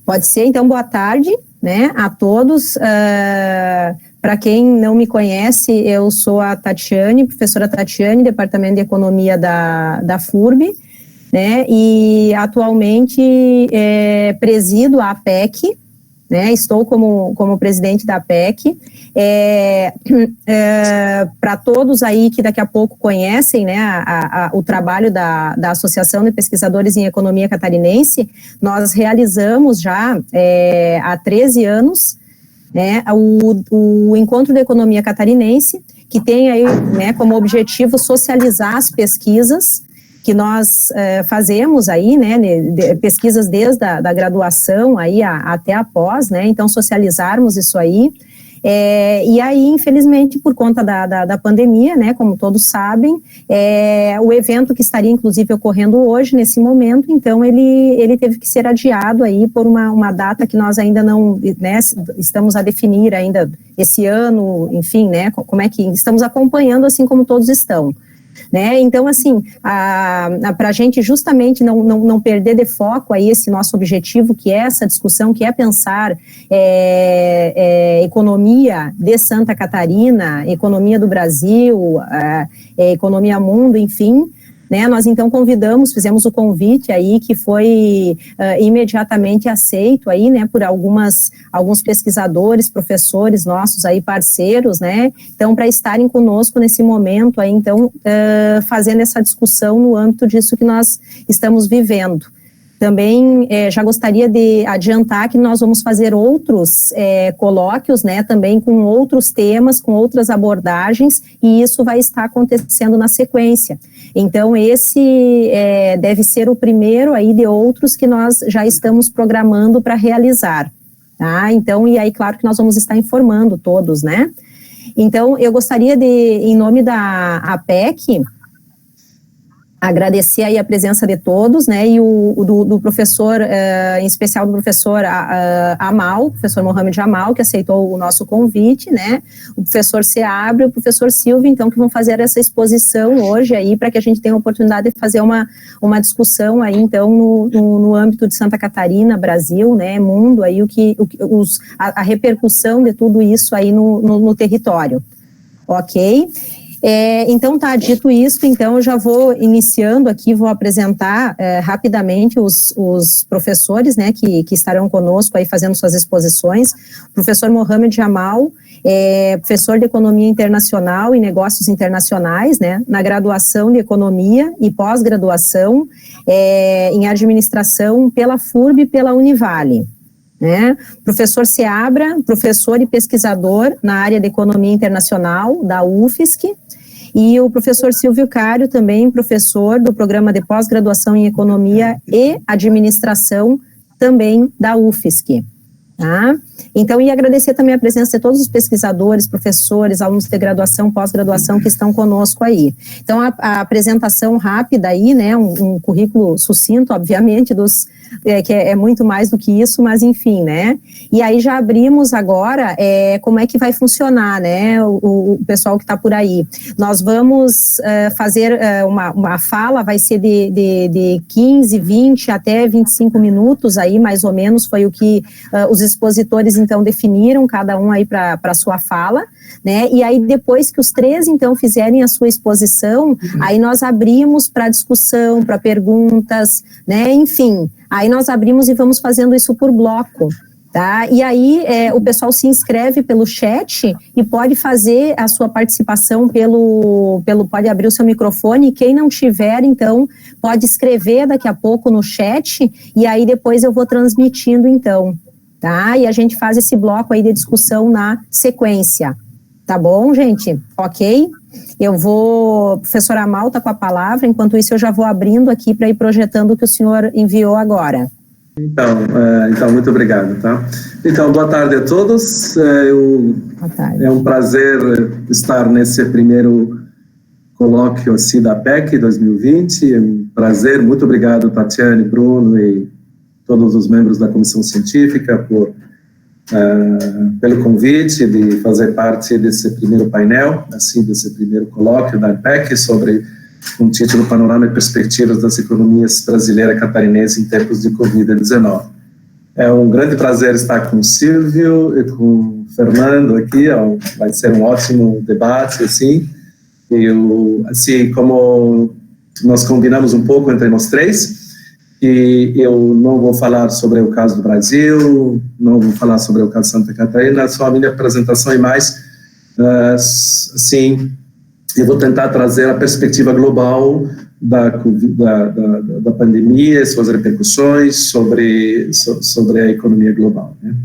Pode ser, então, boa tarde, né, a todos. Para quem não me conhece, eu sou a Tatiane, professora Tatiane, Departamento de Economia da FURB, né, e atualmente presido a APEC, né, estou como presidente da APEC. Para todos aí que daqui a pouco conhecem, né, o trabalho da Associação de Pesquisadores em Economia Catarinense, nós realizamos já há 13 anos, né, o Encontro de Economia Catarinense, que tem aí, né, como objetivo socializar as pesquisas que nós fazemos aí, né, pesquisas desde a graduação aí até a pós, né, então socializarmos isso aí, e aí, infelizmente, por conta da pandemia, né, como todos sabem, o evento que estaria, inclusive, ocorrendo hoje, nesse momento, então, ele teve que ser adiado aí por uma data que nós ainda não, né, estamos a definir ainda esse ano, enfim, né, como é que estamos acompanhando, assim como todos estão. Né? Então, assim, para a gente justamente não perder de foco aí esse nosso objetivo, que é essa discussão, que é pensar economia de Santa Catarina, economia do Brasil, economia mundo, enfim, né, nós então fizemos o convite aí que foi imediatamente aceito aí, né, por alguns pesquisadores, professores nossos aí, parceiros, né, então para estarem conosco nesse momento aí, então, fazendo essa discussão no âmbito disso que nós estamos vivendo. Também já gostaria de adiantar que nós vamos fazer outros colóquios, né, também com outros temas, com outras abordagens, e isso vai estar acontecendo na sequência. Então, esse deve ser o primeiro aí de outros que nós já estamos programando para realizar, tá? Então, e aí, claro que nós vamos estar informando todos, né? Então, eu gostaria de, em nome da APEC, agradecer aí a presença de todos, né, e do professor, em especial do professor Amal, professor Mohamed Amal, que aceitou o nosso convite, né, o professor Seabra e o professor Silvio, então, que vão fazer essa exposição hoje aí, para que a gente tenha a oportunidade de fazer uma discussão aí, então, no âmbito de Santa Catarina, Brasil, né, mundo, aí, a repercussão de tudo isso aí no território, ok? Então, tá, dito isso, então eu já vou iniciando aqui, vou apresentar rapidamente os professores, né, que estarão conosco aí fazendo suas exposições. O professor Mohamed Amal, professor de Economia Internacional e Negócios Internacionais, né, na graduação de Economia e pós-graduação em Administração pela FURB e pela Univale. Né? Professor Seabra, professor e pesquisador na área de Economia Internacional da UFSC, e o professor Silvio Cário, também professor do programa de pós-graduação em Economia e Administração, também da UFSC. Tá? Então, e agradecer também a presença de todos os pesquisadores, professores, alunos de graduação, pós-graduação que estão conosco aí. Então, a apresentação rápida aí, né, um currículo sucinto, obviamente, que é muito mais do que isso, mas enfim, né, e aí já abrimos agora como é que vai funcionar, né, o pessoal que está por aí. Nós vamos fazer uma fala, vai ser de 15, 20 até 25 minutos aí, mais ou menos, foi o que os expositores, então, definiram, cada um aí para a sua fala, né, e aí depois que os três, então, fizerem a sua exposição, aí nós abrimos para discussão, para perguntas, né, enfim, aí nós abrimos e vamos fazendo isso por bloco, tá, e aí o pessoal se inscreve pelo chat e pode fazer a sua participação pode abrir o seu microfone, e quem não tiver, então, pode escrever daqui a pouco no chat, e aí depois eu vou transmitindo, então, tá? E a gente faz esse bloco aí de discussão na sequência. Tá bom, gente? Ok? Professor Amal está com a palavra, enquanto isso eu já vou abrindo aqui para ir projetando o que o senhor enviou agora. Então, muito obrigado, tá? Então, boa tarde a todos. Boa tarde. É um prazer estar nesse primeiro colóquio assim, da APEC 2020. É um prazer, muito obrigado, Tatiane, Bruno e todos os membros da Comissão Científica pelo convite de fazer parte desse primeiro painel, assim, desse primeiro colóquio da APEC sobre um título Panorama e Perspectivas das Economias Brasileira e Catarinense em Tempos de Covid-19. É um grande prazer estar com o Silvio e com o Fernando aqui. Vai ser um ótimo debate, assim. Assim como nós combinamos um pouco entre nós três, e eu não vou falar sobre o caso do Brasil, não vou falar sobre o caso de Santa Catarina, só a minha apresentação e mais, assim, eu vou tentar trazer a perspectiva global da pandemia, suas repercussões sobre a economia global, né?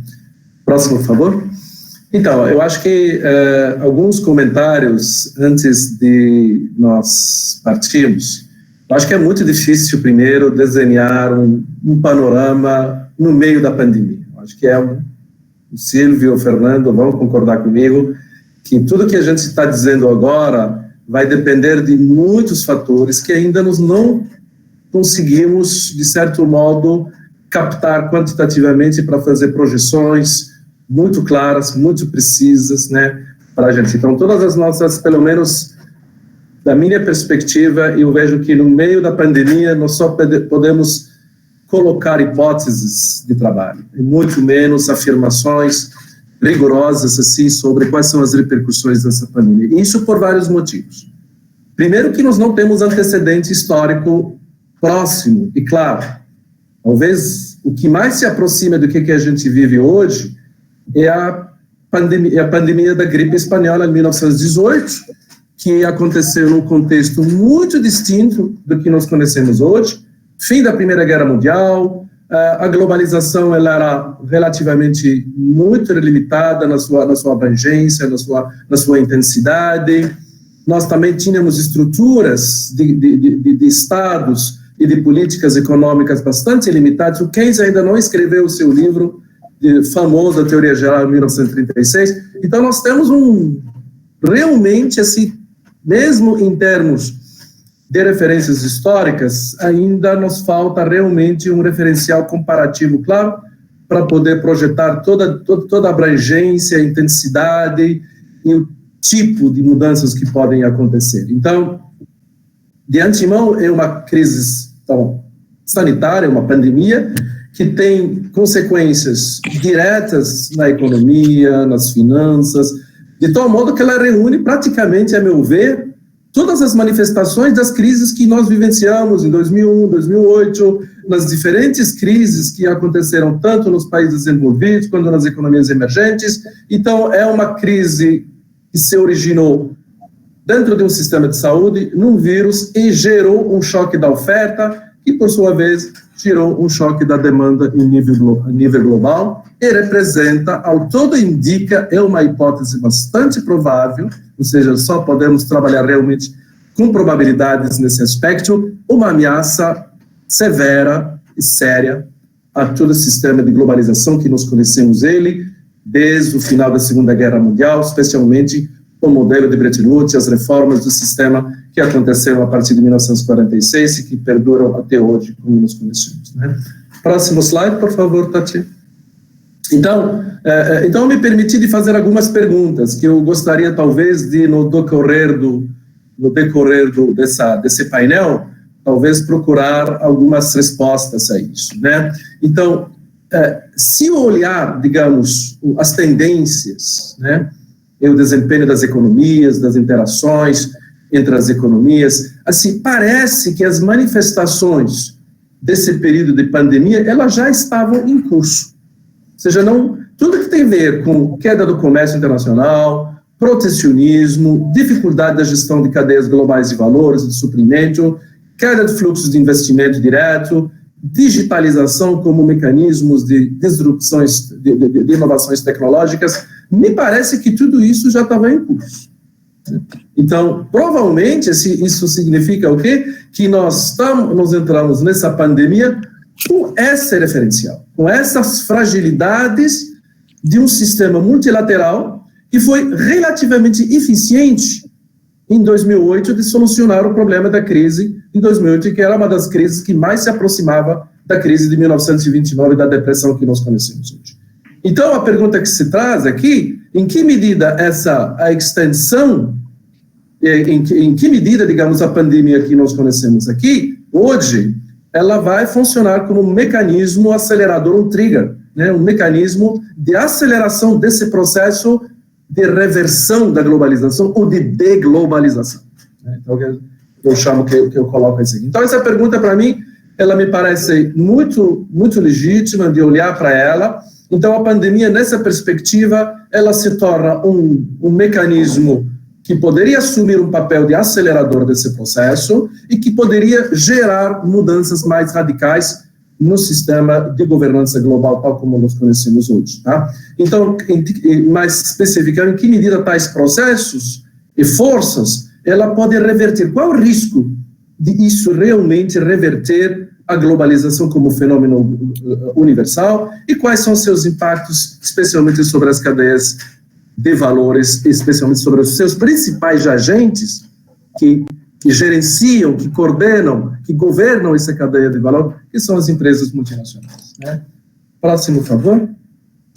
Próximo, por favor. Então, eu acho que alguns comentários antes de nós partirmos. Eu acho que é muito difícil, primeiro, desenhar um panorama no meio da pandemia. Eu acho que o Silvio e o Fernando vão concordar comigo que tudo que a gente está dizendo agora vai depender de muitos fatores que ainda nós não conseguimos, de certo modo, captar quantitativamente para fazer projeções muito claras, muito precisas, né, para a gente. Então, todas as nossas, pelo menos da minha perspectiva, eu vejo que no meio da pandemia nós só podemos colocar hipóteses de trabalho, e muito menos afirmações rigorosas assim sobre quais são as repercussões dessa pandemia. Isso por vários motivos. Primeiro, que nós não temos antecedente histórico próximo e claro. Talvez o que mais se aproxima do que a gente vive hoje é a pandemia da gripe espanhola em 1918, que aconteceu num contexto muito distinto do que nós conhecemos hoje, fim da Primeira Guerra Mundial. A globalização ela era relativamente muito limitada na sua abrangência, na sua intensidade. Nós também tínhamos estruturas de estados e de políticas econômicas bastante limitadas. O Keynes ainda não escreveu o seu livro famoso, A Teoria Geral, de 1936. Então, nós temos realmente, assim, mesmo em termos de referências históricas, ainda nos falta realmente um referencial comparativo claro para poder projetar toda a abrangência, a intensidade e o tipo de mudanças que podem acontecer. Então, de antemão, é uma crise sanitária, uma pandemia, que tem consequências diretas na economia, nas finanças, de tal modo que ela reúne praticamente, a meu ver, todas as manifestações das crises que nós vivenciamos em 2001, 2008, nas diferentes crises que aconteceram tanto nos países desenvolvidos quanto nas economias emergentes. Então, é uma crise que se originou dentro de um sistema de saúde, num vírus, e gerou um choque da oferta, que, por sua vez, gerou um choque da demanda em nível global, e representa, ao todo indica, é uma hipótese bastante provável, ou seja, só podemos trabalhar realmente com probabilidades nesse aspecto, uma ameaça severa e séria a todo o sistema de globalização que nós conhecemos desde o final da Segunda Guerra Mundial, especialmente o modelo de Bretton Woods, as reformas do sistema que aconteceram a partir de 1946 e que perduram até hoje, como nós conhecemos, né? Próximo slide, por favor, Tati. Então me permiti de fazer algumas perguntas que eu gostaria, talvez, de, no decorrer desse painel, talvez procurar algumas respostas a isso, né? Então, se olhar, digamos, as tendências, né, e o desempenho das economias, das interações entre as economias, assim, parece que as manifestações desse período de pandemia, elas já estavam em curso. Ou seja, tudo que tem a ver com queda do comércio internacional, protecionismo, dificuldade da gestão de cadeias globais de valores, de suprimento, queda de fluxos de investimento direto, digitalização como mecanismos de disrupções, de inovações tecnológicas, me parece que tudo isso já estava em curso. Então, provavelmente, isso significa o quê? Que nós entramos nessa pandemia com esse referencial, com essas fragilidades de um sistema multilateral que foi relativamente eficiente em 2008 de solucionar o problema da crise em 2008, que era uma das crises que mais se aproximava da crise de 1929 e da depressão que nós conhecemos hoje. Então, a pergunta que se traz aqui, em que medida a extensão, em que medida, digamos, a pandemia que nós conhecemos aqui, hoje, ela vai funcionar como um mecanismo acelerador, um trigger, né, um mecanismo de aceleração desse processo de reversão da globalização ou de deglobalização. Então, eu chamo que eu coloco assim. Então, essa pergunta, para mim, ela me parece muito, muito legítima de olhar para ela. Então, a pandemia, nessa perspectiva, ela se torna um mecanismo que poderia assumir um papel de acelerador desse processo e que poderia gerar mudanças mais radicais no sistema de governança global, tal como nós conhecemos hoje. Tá? Então, mais especificamente, em que medida tais processos e forças ela pode reverter? Qual o risco de isso realmente reverter a globalização como fenômeno universal e quais são seus impactos, especialmente sobre as cadeias de valores, especialmente sobre os seus principais agentes que gerenciam, que coordenam, que governam essa cadeia de valor, que são as empresas multinacionais. Né? Próximo, por favor.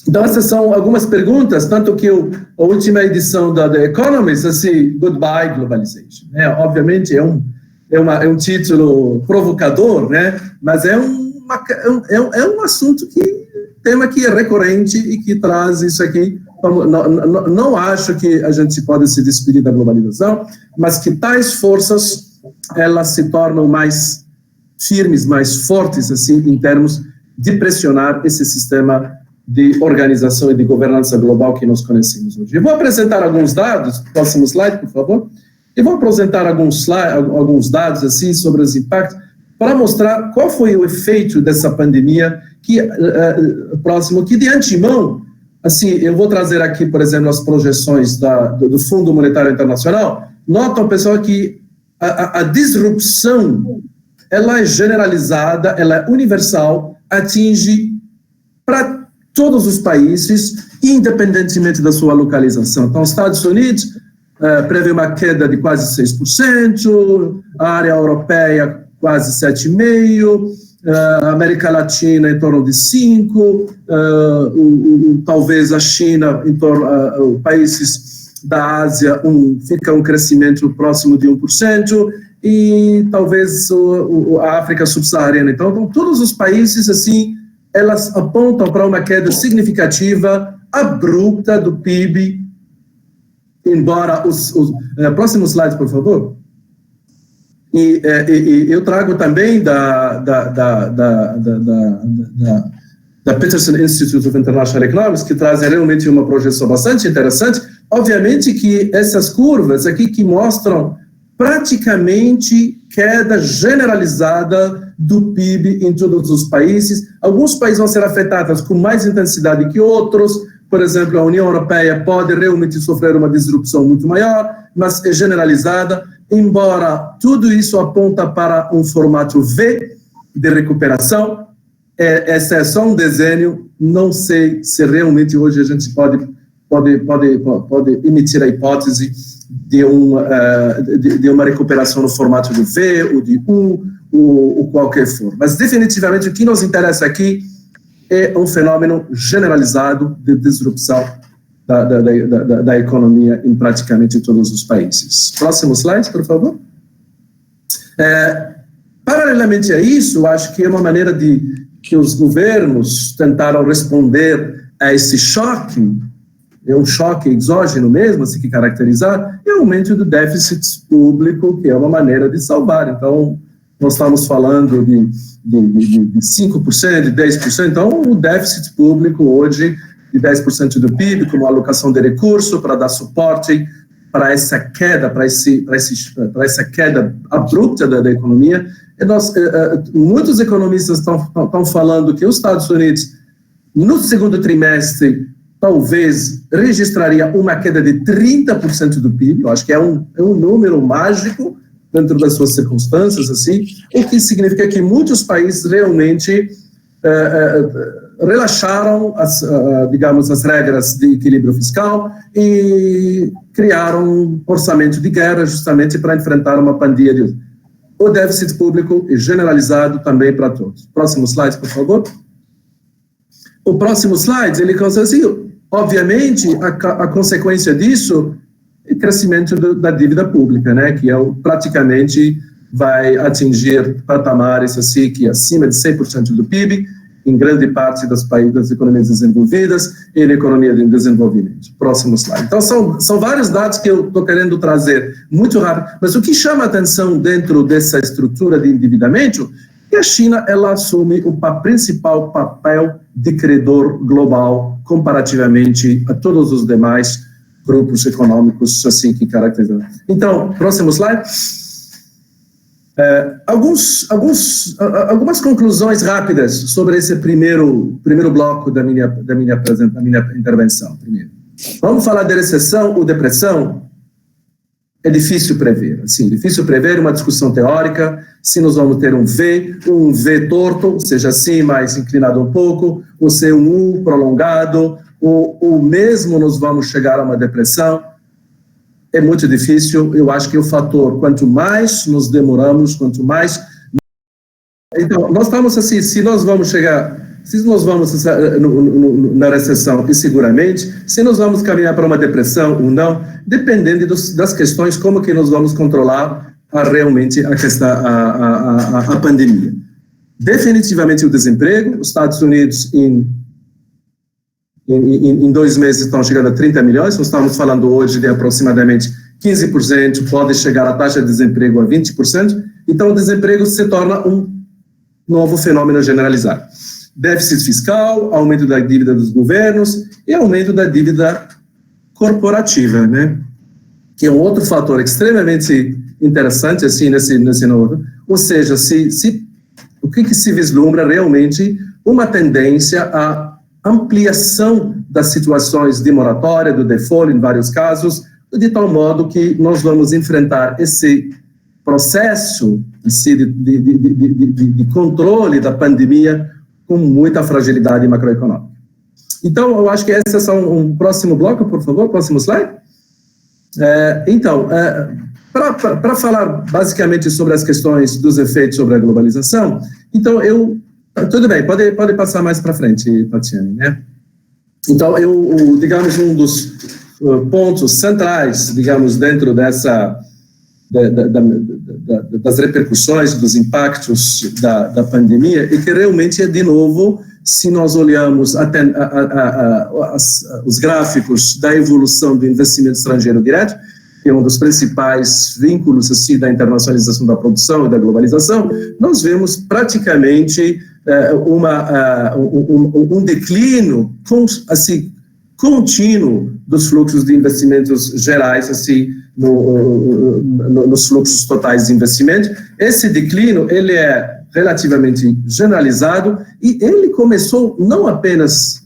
Então, essas são algumas perguntas, tanto que a última edição da The Economist, assim, Goodbye Globalization. Né? Obviamente, é um título provocador, né? Mas é um assunto tema que é recorrente e que traz isso aqui. Não acho que a gente pode se despedir da globalização, mas que tais forças, elas se tornam mais firmes, mais fortes, assim, em termos de pressionar esse sistema de organização e de governança global que nós conhecemos hoje. Eu vou apresentar alguns dados, próximo slide, por favor. Eu vou apresentar alguns dados assim sobre os impactos para mostrar qual foi o efeito dessa pandemia que de antemão, assim, eu vou trazer aqui, por exemplo, as projeções do Fundo Monetário Internacional. Notam, pessoal, que a disrupção, ela é generalizada, ela é universal, atinge para todos os países, independentemente da sua localização. Então, os Estados Unidos prevê uma queda de quase 6%, a área europeia quase 7,5%, a América Latina em torno de 5%, talvez a China, em torno, países da Ásia, fica um crescimento próximo de 1%, e talvez a África subsaariana. Então, todos os países, assim, elas apontam para uma queda significativa, abrupta do PIB, embora próximo slide, por favor. E eu trago também da Peterson Institute of International Economics, que traz realmente uma projeção bastante interessante. Obviamente que essas curvas aqui que mostram praticamente queda generalizada do PIB em todos os países. Alguns países vão ser afetados com mais intensidade que outros. Por exemplo, a União Europeia pode realmente sofrer uma disrupção muito maior, mas é generalizada, embora tudo isso aponta para um formato V de recuperação. Esse é só um desenho, não sei se realmente hoje a gente pode emitir a hipótese de uma recuperação no formato de V, ou de U, ou qualquer for. Mas definitivamente o que nos interessa aqui é um fenômeno generalizado de disrupção da economia em praticamente todos os países. Próximo slide, por favor. Paralelamente a isso, acho que é uma maneira que os governos tentaram responder a esse choque, é um choque exógeno mesmo, assim que caracterizar, é o aumento do déficit público, que é uma maneira de salvar. Então, nós estamos falando de 5%, de 10%, então o déficit público hoje de 10% do PIB, como alocação de recurso para dar suporte para essa queda, para essa queda abrupta da economia. Muitos economistas estão falando que os Estados Unidos, no segundo trimestre, talvez registraria uma queda de 30% do PIB. Eu acho que é um número mágico dentro das suas circunstâncias, assim, o que significa que muitos países realmente relaxaram as regras de equilíbrio fiscal e criaram um orçamento de guerra justamente para enfrentar uma pandemia de... O déficit público é generalizado também para todos. Próximo slide, por favor. O próximo slide, ele consegue assim, obviamente, a consequência disso é o crescimento da dívida pública, né, que praticamente vai atingir patamares assim, que acima de 100% do PIB, em grande parte das economias desenvolvidas e na economia de desenvolvimento. Próximo slide. Então, são vários dados que eu estou querendo trazer muito rápido, mas o que chama a atenção dentro dessa estrutura de endividamento é que a China, ela assume o principal papel de credor global comparativamente a todos os demais grupos econômicos assim que caracterizam. Então, próximo slide. Algumas conclusões rápidas sobre esse primeiro bloco da minha intervenção. Primeiro, vamos falar de recessão ou depressão? É difícil prever, assim, difícil prever uma discussão teórica, se nós vamos ter um V torto, seja assim, mais inclinado um pouco, ou se um U prolongado, ou mesmo nós vamos chegar a uma depressão. É muito difícil. Eu acho que o fator, quanto mais nos demoramos, quanto mais... Então, nós estamos assim, se nós vamos na recessão, e seguramente, se nós vamos caminhar para uma depressão ou não, dependendo das questões, como que nós vamos controlar realmente a pandemia. Definitivamente o desemprego. Os Estados Unidos, em 2 meses, estão chegando a 30 milhões, nós estamos falando hoje de aproximadamente 15%, pode chegar a taxa de desemprego a 20%, então o desemprego se torna um novo fenômeno generalizado. Déficit fiscal, aumento da dívida dos governos e aumento da dívida corporativa, né? Que é um outro fator extremamente interessante, assim, nesse novo. Ou seja, o que se vislumbra realmente uma tendência à ampliação das situações de moratória, do default, em vários casos, de tal modo que nós vamos enfrentar esse processo de controle da pandemia com muita fragilidade macroeconômica. Então, eu acho que esse é só um próximo bloco, por favor, próximo slide. Para falar basicamente sobre as questões dos efeitos sobre a globalização, então tudo bem, pode passar mais para frente, Tatiane, né? Então, digamos, um dos pontos centrais, digamos, dentro das repercussões, dos impactos da pandemia, é que realmente é, de novo, se nós olhamos os gráficos da evolução do investimento estrangeiro direto, que é um dos principais vínculos assim, da internacionalização da produção e da globalização, nós vemos praticamente um declínio assim, contínuo dos fluxos de investimentos gerais, assim, nos fluxos totais de investimento. Esse declínio, ele é relativamente generalizado e ele começou não apenas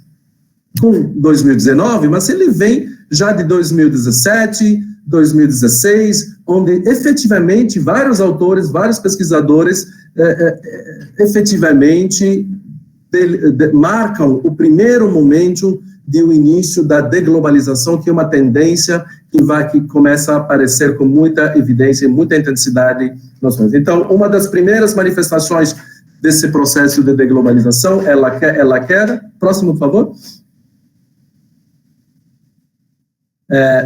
com 2019, mas ele vem já de 2017, 2016, onde efetivamente vários autores, vários pesquisadores efetivamente marcam o primeiro momento do início da deglobalização, que é uma tendência que começa a aparecer com muita evidência e muita intensidade. Então, uma das primeiras manifestações desse processo de deglobalização é a queda. Próximo, por favor.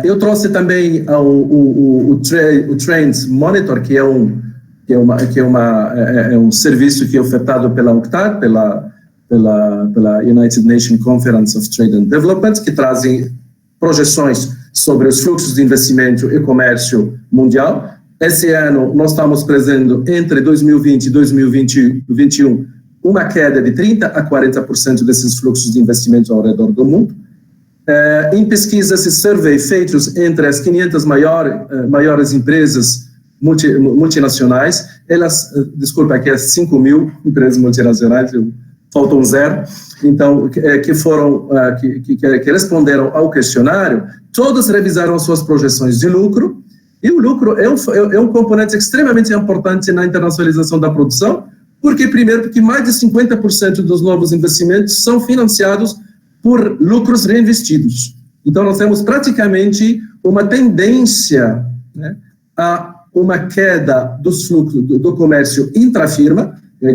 Eu trouxe também o Trends Monitor, que é um serviço que é ofertado pela UNCTAD, pela United Nations Conference of Trade and Development, que trazem projeções sobre os fluxos de investimento e comércio mundial. Esse ano, nós estamos prevendo, entre 2020 e 2021, uma queda de 30% a 40% desses fluxos de investimento ao redor do mundo. Em pesquisas e survey feitos entre as 500 maiores empresas multinacionais, desculpa, aqui é 5 mil empresas multinacionais, faltam 0, então, que responderam ao questionário, todos revisaram suas projeções de lucro, e o lucro é um componente extremamente importante na internacionalização da produção, porque mais de 50% dos novos investimentos são financiados por lucros reinvestidos. Então, nós temos praticamente uma tendência, né, a uma queda dos fluxos do comércio intrafirma, que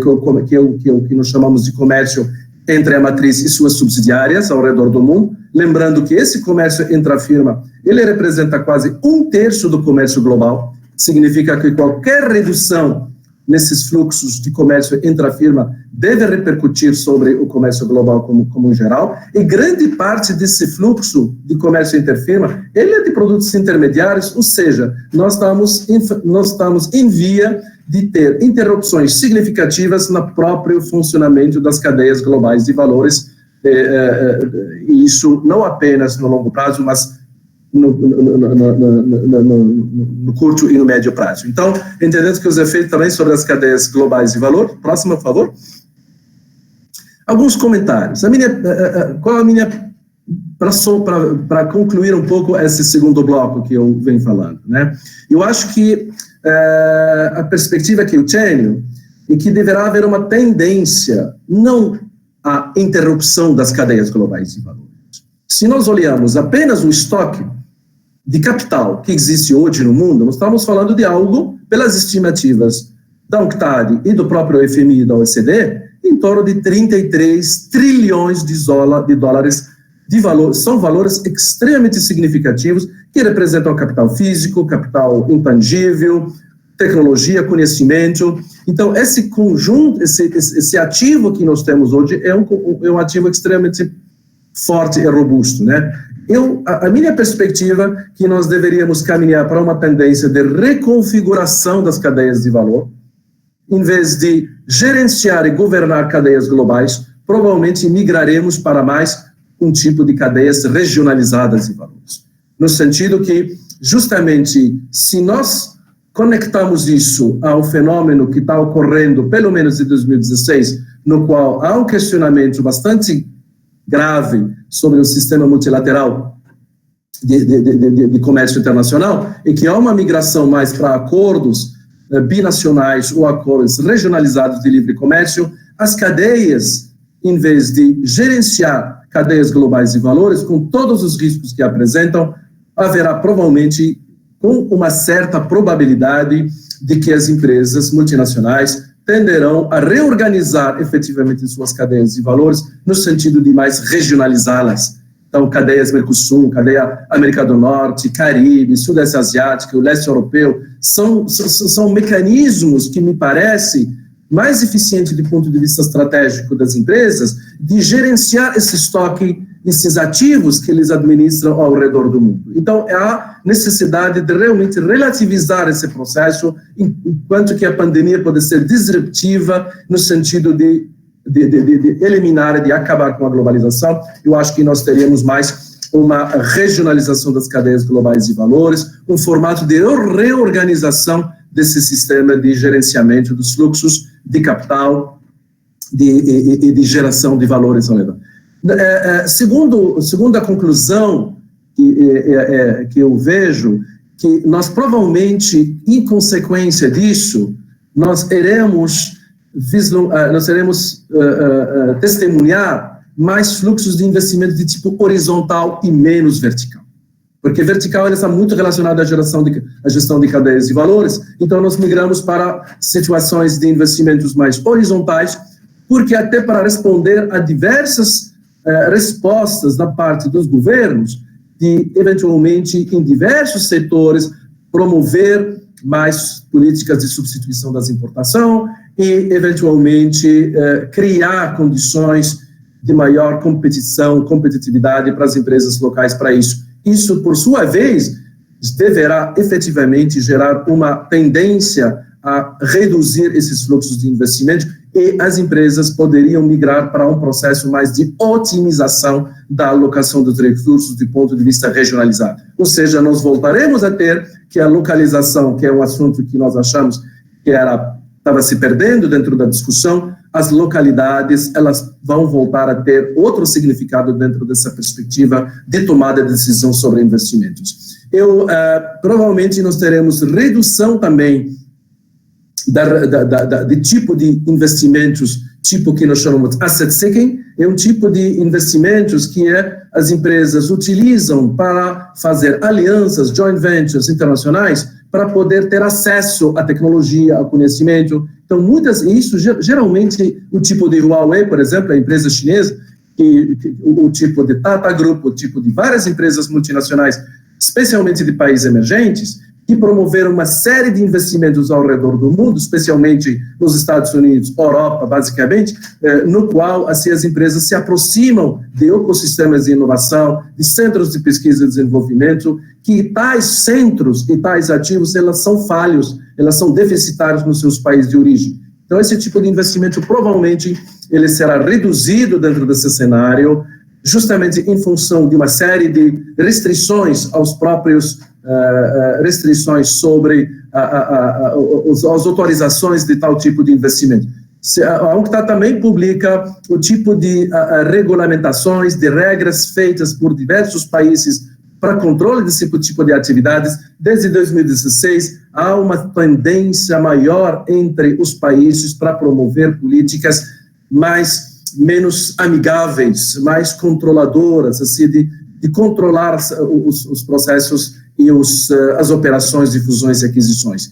é o que nós chamamos de comércio entre a matriz e suas subsidiárias ao redor do mundo. Lembrando que esse comércio intrafirma, ele representa quase 1/3 do comércio global. Significa que qualquer redução nesses fluxos de comércio entre a firma deve repercutir sobre o comércio global como geral, e grande parte desse fluxo de comércio interfirma, ele é de produtos intermediários, ou seja, nós estamos em via de ter interrupções significativas no próprio funcionamento das cadeias globais de valores, e isso não apenas no longo prazo, mas no curto e no médio prazo. Então, entendendo que os efeitos também sobre as cadeias globais de valor. Próxima, por favor. Alguns comentários. Para concluir um pouco esse segundo bloco que eu venho falando, né? Eu acho que a perspectiva que eu tenho é que deverá haver uma tendência, não a interrupção das cadeias globais de valor. Se nós olharmos apenas o estoque de capital que existe hoje no mundo, nós estamos falando de algo, pelas estimativas da UNCTAD e do próprio FMI e da OECD, em torno de 33 trilhões de dólares de valor. São valores extremamente significativos que representam capital físico, capital intangível, tecnologia, conhecimento. Então, esse conjunto, esse ativo que nós temos hoje é um ativo extremamente forte e robusto, né? A minha perspectiva é que nós deveríamos caminhar para uma tendência de reconfiguração das cadeias de valor, em vez de gerenciar e governar cadeias globais, provavelmente migraremos para mais um tipo de cadeias regionalizadas de valores. No sentido que, justamente, se nós conectamos isso ao fenômeno que está ocorrendo, pelo menos em 2016, no qual há um questionamento bastante grave sobre o sistema multilateral de comércio internacional, e que há uma migração mais para acordos binacionais ou acordos regionalizados de livre comércio, as cadeias, em vez de gerenciar cadeias globais de valores, com todos os riscos que apresentam, haverá provavelmente, com uma certa probabilidade, de que as empresas multinacionais tenderão a reorganizar efetivamente suas cadeias de valores no sentido de mais regionalizá-las. Então, cadeias Mercosul, cadeia América do Norte, Caribe, Sudeste Asiático, o Leste Europeu, são mecanismos que me parece mais eficiente do ponto de vista estratégico das empresas de gerenciar esse estoque, esses ativos que eles administram ao redor do mundo. Então, há necessidade de realmente relativizar esse processo, enquanto que a pandemia pode ser disruptiva no sentido de eliminar, de acabar com a globalização. Eu acho que nós teríamos mais uma regionalização das cadeias globais de valores, um formato de reorganização desse sistema de gerenciamento dos fluxos de capital e de geração de valores ao redor. Segunda conclusão que eu vejo, que nós provavelmente, em consequência disso, nós iremos testemunhar mais fluxos de investimento de tipo horizontal e menos vertical. Porque vertical está muito relacionado à gestão de cadeias de valores, então nós migramos para situações de investimentos mais horizontais, porque até para responder a diversas respostas da parte dos governos, de eventualmente em diversos setores promover mais políticas de substituição das importações e eventualmente criar condições de maior competitividade para as empresas locais para isso. Isso, por sua vez, deverá efetivamente gerar uma tendência a reduzir esses fluxos de investimento e as empresas poderiam migrar para um processo mais de otimização da alocação dos recursos do ponto de vista regionalizado. Ou seja, nós voltaremos a ter que a localização, que é um assunto que nós achamos que estava se perdendo dentro da discussão, as localidades, elas vão voltar a ter outro significado dentro dessa perspectiva de tomada de decisão sobre investimentos. Provavelmente nós teremos redução também de tipo de investimentos, tipo que nós chamamos de asset seeking, é um tipo de investimentos que as empresas utilizam para fazer alianças, joint ventures internacionais, para poder ter acesso à tecnologia, ao conhecimento. Então, isso geralmente, o tipo de Huawei, por exemplo, a empresa chinesa, o tipo de Tata Group, o tipo de várias empresas multinacionais, especialmente de países emergentes, que promoveram uma série de investimentos ao redor do mundo, especialmente nos Estados Unidos, Europa, basicamente, no qual assim, as empresas se aproximam de ecossistemas de inovação, de centros de pesquisa e desenvolvimento, que tais centros e tais ativos, elas são falhos, elas são deficitários nos seus países de origem. Então, esse tipo de investimento, provavelmente, ele será reduzido dentro desse cenário, justamente em função de uma série de restrições aos próprios restrições sobre as autorizações de tal tipo de investimento. A UNCTAD também publica o tipo de regulamentações, de regras feitas por diversos países para controle desse tipo de atividades. Desde 2016, há uma tendência maior entre os países para promover políticas menos amigáveis, mais controladoras, assim, de controlar os processos e as operações de fusões e aquisições.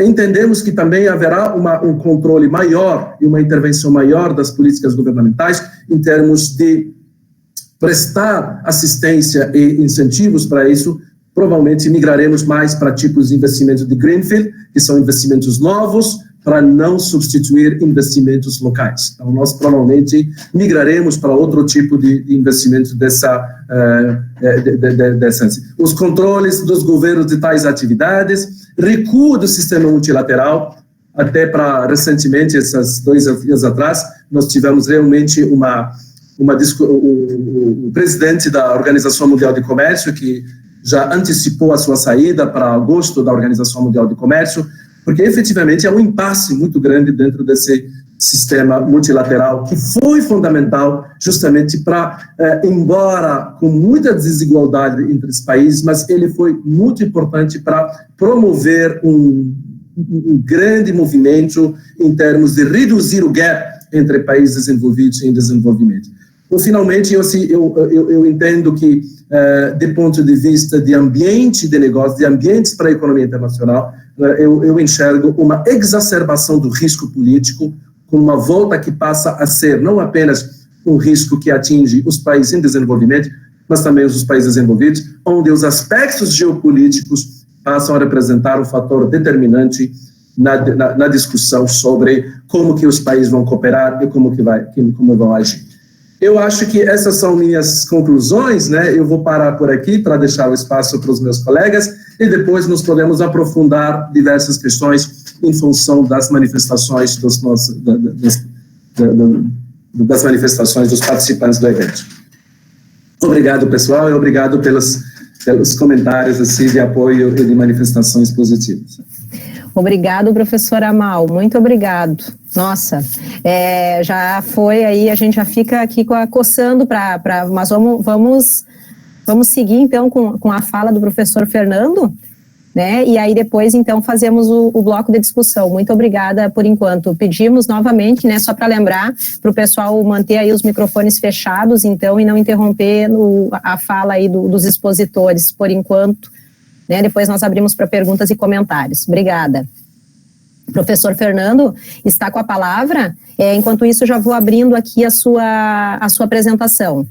Entendemos que também haverá um controle maior e uma intervenção maior das políticas governamentais em termos de prestar assistência e incentivos para isso. Provavelmente migraremos mais para tipos de investimentos de greenfield, que são investimentos novos, para não substituir investimentos locais. Então, nós provavelmente migraremos para outro tipo de investimento dessa. Os controles dos governos de tais atividades, recuo do sistema multilateral, até para recentemente, esses 2 dias atrás, nós tivemos realmente o presidente da Organização Mundial de Comércio, que já antecipou a sua saída para agosto da Organização Mundial de Comércio, porque efetivamente é um impasse muito grande dentro desse sistema multilateral, que foi fundamental justamente para, embora com muita desigualdade entre os países, mas ele foi muito importante para promover um grande movimento em termos de reduzir o gap entre países desenvolvidos e em desenvolvimento. Então, finalmente, eu entendo que, do ponto de vista de ambiente de negócio, de ambientes para a economia internacional, eu enxergo uma exacerbação do risco político, com uma volta que passa a ser não apenas um risco que atinge os países em desenvolvimento, mas também os países desenvolvidos, onde os aspectos geopolíticos passam a representar um fator determinante na discussão sobre como que os países vão cooperar e como vão agir. Eu acho que essas são minhas conclusões, né? Eu vou parar por aqui para deixar o espaço para os meus colegas e depois nós podemos aprofundar diversas questões em função das manifestações das manifestações dos participantes do evento. Obrigado, pessoal, e obrigado pelos comentários assim, de apoio e de manifestações positivas. Obrigado, professor Amal, muito obrigado. Nossa, já foi aí, a gente já fica aqui coçando mas vamos seguir então com a fala do professor Fernando, né, e aí depois então fazemos o bloco de discussão. Muito obrigada por enquanto. Pedimos novamente, né, só para lembrar, para o pessoal manter aí os microfones fechados, então, e não interromper a fala aí dos expositores por enquanto, né, depois nós abrimos para perguntas e comentários. Obrigada. Professor Fernando está com a palavra, enquanto isso eu já vou abrindo aqui a sua apresentação.